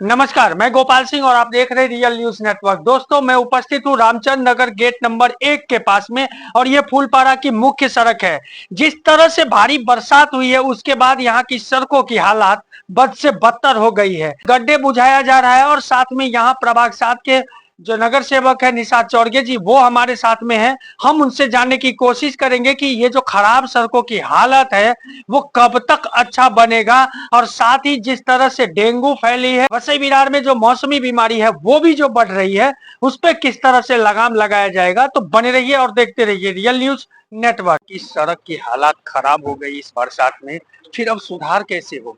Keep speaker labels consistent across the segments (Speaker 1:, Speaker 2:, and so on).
Speaker 1: नमस्कार, मैं गोपाल सिंह और आप देख रहे हैं रियल न्यूज नेटवर्क। दोस्तों, मैं उपस्थित हूँ रामचंद्र नगर गेट नंबर 1 के पास में और ये फूलपाड़ा की मुख्य सड़क है। जिस तरह से भारी बरसात हुई है उसके बाद यहाँ की सड़कों की हालात बद से बदतर हो गई है। गड्ढे बुझाया जा रहा है और साथ में यहाँ प्रभाग 7 के जो नगर सेवक है निषाद चौरगे जी, वो हमारे साथ में है। हम उनसे जानने की कोशिश करेंगे कि ये जो खराब सड़कों की हालत है वो कब तक अच्छा बनेगा, और साथ ही जिस तरह से डेंगू फैली है, वसई विरार में जो मौसमी बीमारी है वो भी जो बढ़ रही है, उस पर किस तरह से लगाम लगाया जाएगा। तो बने रहिए और देखते रहिए रियल न्यूज नेटवर्क। इस सड़क की हालात खराब हो गई इस बरसात में, फिर अब सुधार कैसे हो?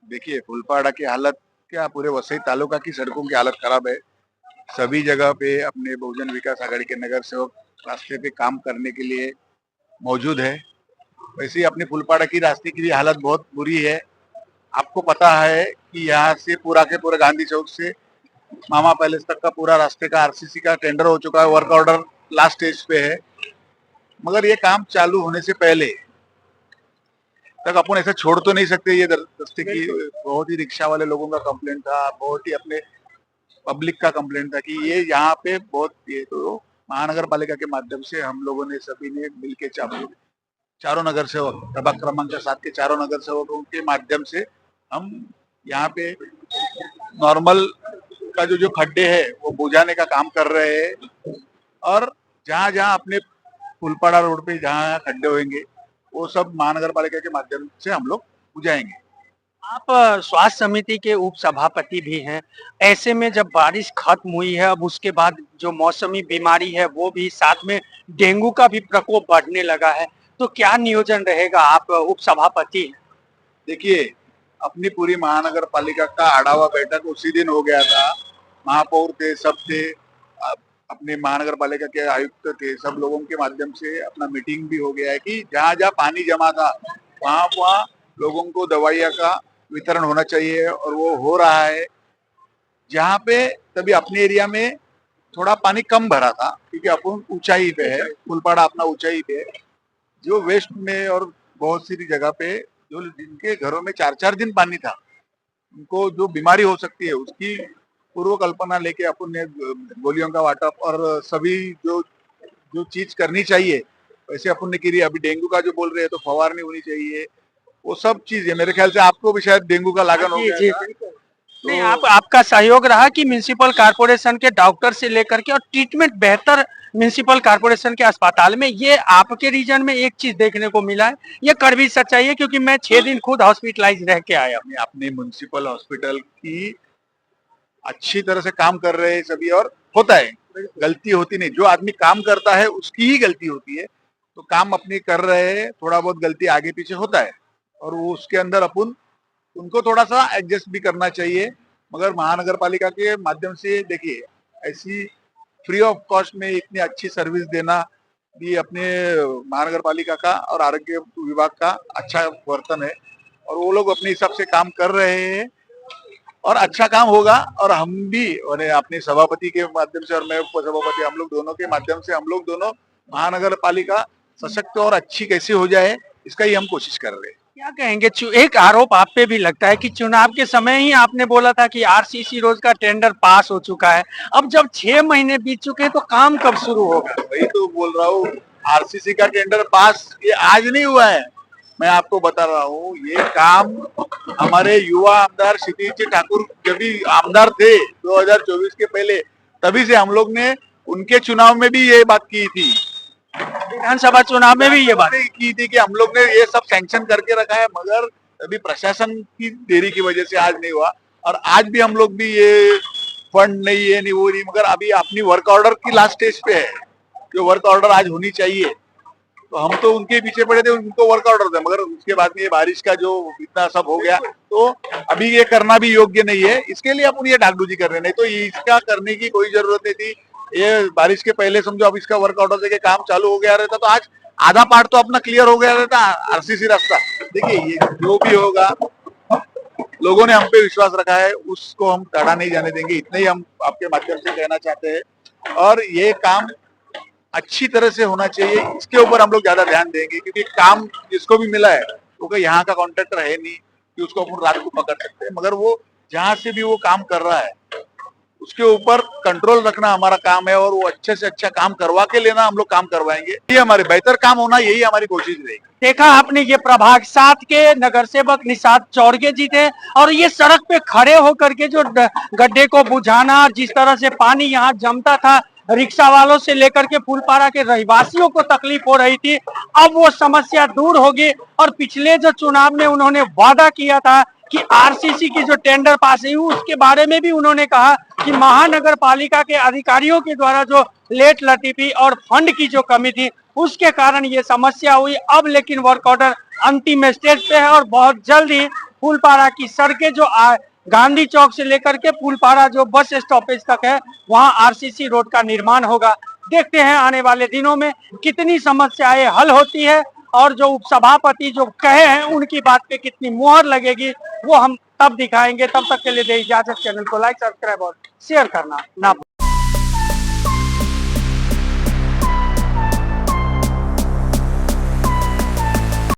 Speaker 2: देखिए, फुलपाड़ा की हालत क्या, पूरे वसई तालुका की सड़कों की हालत खराब है। सभी जगह पे अपने बहुजन विकास आघाड़ी के नगर सेवक रास्ते पे काम करने के लिए मौजूद है। वैसे ही अपने फुलपाड़ा की रास्ते की भी हालत बहुत बुरी है। आपको पता है कि यहाँ से पूरा के पूरा गांधी चौक से मामा पैलेस तक का पूरा रास्ते का आरसीसी का टेंडर हो चुका है, वर्क ऑर्डर लास्ट स्टेज पे है। मगर ये काम चालू होने से पहले तक अपन ऐसा छोड़ तो नहीं सकते। ये रास्ते की बहुत ही रिक्शा वाले लोगों का कंप्लेंट था, बहुत ही अपने पब्लिक का कंप्लेंट था कि ये यहाँ पे बहुत, ये तो महानगर पालिका के माध्यम से हम लोगों ने सभी ने मिलके चारों नगर सेवक, प्रभाग क्रमांक 7 के चारों नगर सेवकों के माध्यम से हम यहाँ पे नॉर्मल का जो खड्डे है वो बुझाने का काम कर रहे हैं। और जहाँ जहाँ अपने फुलपाड़ा रोड पे जहाँ खड्डे होंगे वो सब महानगर पालिका के माध्यम से हम लोग बुझाएंगे।
Speaker 1: आप स्वास्थ्य समिति के उप सभापति भी हैं। ऐसे में जब बारिश खत्म हुई है, अब उसके बाद जो मौसमी बीमारी है वो भी, साथ में डेंगू का भी प्रकोप बढ़ने लगा है, तो क्या नियोजन रहेगा? आप उप सभापति हैं।
Speaker 2: देखिए, अपनी पूरी महानगर पालिका का आढ़ावा बैठक उसी दिन हो गया था। महापौर थे, सब थे, अपने महानगर पालिका के आयुक्त थे, सब लोगों के माध्यम से अपना मीटिंग भी हो गया है कि जहाँ जहाँ पानी जमा था वहाँ वहाँ लोगों को दवाइयाँ का वितरण होना चाहिए, और वो हो रहा है। जहाँ पे तभी अपने एरिया में थोड़ा पानी कम भरा था क्योंकि अपन ऊंचाई पे है, फुलपाड़ा अपना ऊंचाई पे है। जो वेस्ट में और बहुत सी जगह पे जो जिनके घरों में 4-4 दिन पानी था, उनको जो बीमारी हो सकती है उसकी पूर्व कल्पना लेके अपन ने गोलियों का वाटप और सभी जो जो चीज करनी चाहिए वैसे अपन ने की। अभी डेंगू का जो बोल रहे हैं तो फवारनी होनी चाहिए, वो सब चीज है। मेरे ख्याल से आपको भी शायद डेंगू का लागन हो
Speaker 1: जी
Speaker 2: गया
Speaker 1: जी,
Speaker 2: था।
Speaker 1: नहीं,
Speaker 2: तो
Speaker 1: आपका सहयोग रहा कि म्युनिसिपल कारपोरेशन के डॉक्टर से लेकर के और ट्रीटमेंट बेहतर म्युनिसिपल कारपोरेशन के अस्पताल में, ये आपके रीजन में एक चीज देखने को मिला है। ये कड़वी सच्चाई है, क्योंकि मैं 6 दिन खुद हॉस्पिटलाइज रह के आया हूँ।
Speaker 2: अपने म्युनिसिपल हॉस्पिटल की अच्छी तरह से काम कर रहे हैं सभी, और होता है, गलती होती नहीं। जो आदमी काम करता है उसकी ही गलती होती है। तो काम अपनी कर रहे हैं, थोड़ा बहुत गलती आगे पीछे होता है और वो उसके अंदर अपन उनको थोड़ा सा एडजस्ट भी करना चाहिए। मगर महानगर पालिका के माध्यम से देखिए, ऐसी फ्री ऑफ कॉस्ट में इतनी अच्छी सर्विस देना भी अपने महानगर पालिका का और आरोग्य विभाग का अच्छा वर्तन है, और वो लोग अपने हिसाब से काम कर रहे हैं और अच्छा काम होगा। और हम भी और अपने सभापति के माध्यम से और मैं उप सभापति, हम लोग दोनों के माध्यम से हम लोग दोनों महानगर पालिका सशक्त और अच्छी कैसे हो जाए इसका ही हम कोशिश कर रहे हैं।
Speaker 1: क्या कहेंगे? एक आरोप आप पे भी लगता है कि चुनाव के समय ही आपने बोला था कि आरसीसी रोड का टेंडर पास हो चुका है। अब जब 6 महीने बीत चुके हैं तो काम कब शुरू होगा?
Speaker 2: वही तो बोल रहा हूँ, आरसीसी का टेंडर पास ये आज नहीं हुआ है। मैं आपको बता रहा हूँ, ये काम हमारे युवा आमदार क्षितिज ठाकुर जब भी आमदार थे 2024 के पहले, तभी से हम लोग ने उनके चुनाव में भी ये बात की थी,
Speaker 1: विधानसभा चुनाव में भी ये बात
Speaker 2: की थी कि हम लोग ने ये सब सैंक्शन करके रखा है। मगर अभी प्रशासन की देरी की वजह से आज नहीं हुआ, और आज भी हम लोग भी ये फंड नहीं है, नहीं वो नहीं, मगर अभी अपनी वर्क ऑर्डर की लास्ट स्टेज पे है। जो वर्क ऑर्डर आज होनी चाहिए, तो हम तो उनके पीछे पड़े थे, उनको वर्क ऑर्डर थे। मगर उसके बाद में ये बारिश का जो इतना सब हो गया, तो अभी ये करना भी योग्य नहीं है। इसके लिए अपन ये डाकडूजी कर रहे, नहीं तो इसका करने की कोई जरूरत नहीं थी। ये बारिश के पहले समझो अब इसका वर्क ऑर्डर देके काम चालू हो गया रहता तो आज आधा पार्ट तो अपना क्लियर हो गया रहता, आरसीसी रास्ता। देखिए, ये जो भी होगा, लोगों ने हम पे विश्वास रखा है, उसको हम टाढ़ा नहीं जाने देंगे। इतना ही हम आपके माध्यम से कहना चाहते हैं, और ये काम अच्छी तरह से होना चाहिए, इसके ऊपर हम लोग ज्यादा ध्यान देंगे। क्योंकि काम जिसको भी मिला है वो कोई यहाँ का कॉन्ट्रैक्टर है नहीं कि उसको अपन रात को पकड़ सकते हैं, मगर वो जहां से भी वो काम कर रहा है उसके ऊपर कंट्रोल रखना हमारा काम है और वो अच्छे से अच्छा काम करवा के लेना, हम लोग काम करवाएंगे। ये हमारे बेहतर काम होना, यही हमारी कोशिश रहेगी।
Speaker 1: देखा आपने, ये प्रभाग 7 के नगर सेवक निषाद चौरगे जी थे और ये सड़क पे खड़े होकर के जो गड्ढे को बुझाना, जिस तरह से पानी यहाँ जमता था, रिक्शा वालों से लेकर के फूलपारा के रहवासियों को तकलीफ हो रही थी, अब वो समस्या दूर होगी। और पिछले जो चुनाव में उन्होंने वादा किया था कि आरसीसी की जो टेंडर पास हुई उसके बारे में भी उन्होंने कहा कि महानगर पालिका के अधिकारियों के द्वारा जो लेट लतीफी और फंड की जो कमी थी उसके कारण ये समस्या हुई। अब लेकिन वर्क ऑर्डर अंतिम स्टेज पे है और बहुत जल्द ही फूलपारा की सड़कें जो गांधी चौक से लेकर के फूलपारा जो बस स्टॉपेज तक है वहां आरसीसी रोड का निर्माण होगा। देखते हैं आने वाले दिनों में कितनी समस्याएं हल होती है और जो उपसभापति जो कहे हैं उनकी बात पे कितनी मुहर लगेगी वो हम तब दिखाएंगे। तब तक के लिए दे इजाजत। चैनल को लाइक, सब्सक्राइब और शेयर करना ना